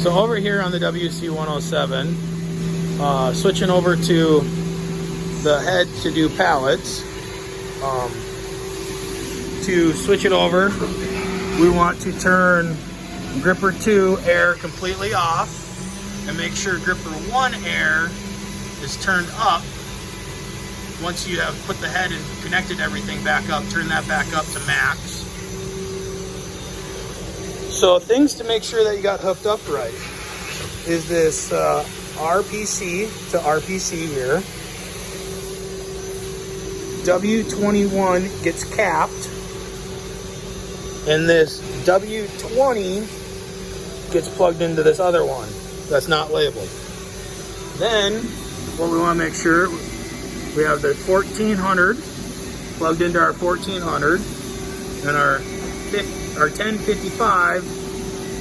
So over here on the WC-107, switching over to the head to do pallets. To switch it over, we want to turn gripper 2 air completely off and make sure gripper 1 air is turned up. Once you have put the head and connected everything back up, turn that back up to max. So things to make sure that you got hooked up right is this RPC to RPC here. W21 gets capped, and this W20 gets plugged into this other one that's not labeled. Then what we want to make sure, we have the 1400 plugged into our 1400 and our 1055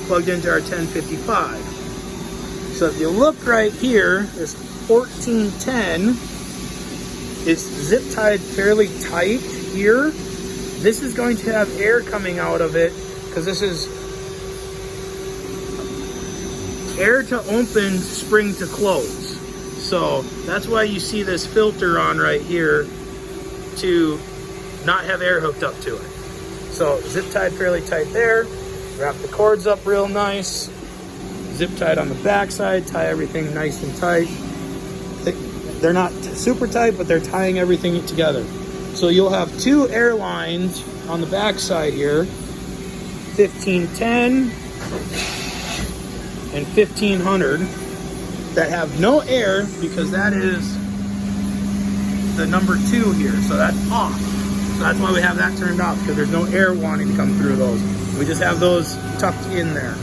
plugged into our 1055. So if you look right here, this 1410 is zip tied fairly tight here. This is going to have air coming out of it because this is air to open, spring to close. So that's why you see this filter on right here to not have air hooked up to it. So zip tied fairly tight there. Wrap the cords up real nice. Zip tied on the back side, tie everything nice and tight. They're not super tight, but they're tying everything together. So you'll have 2 air lines on the back side here, 1510 and 1500, that have no air because that is the number 2 here. So that's off. So that's why we have that turned off, because there's no air wanting to come through those. We just have those tucked in there.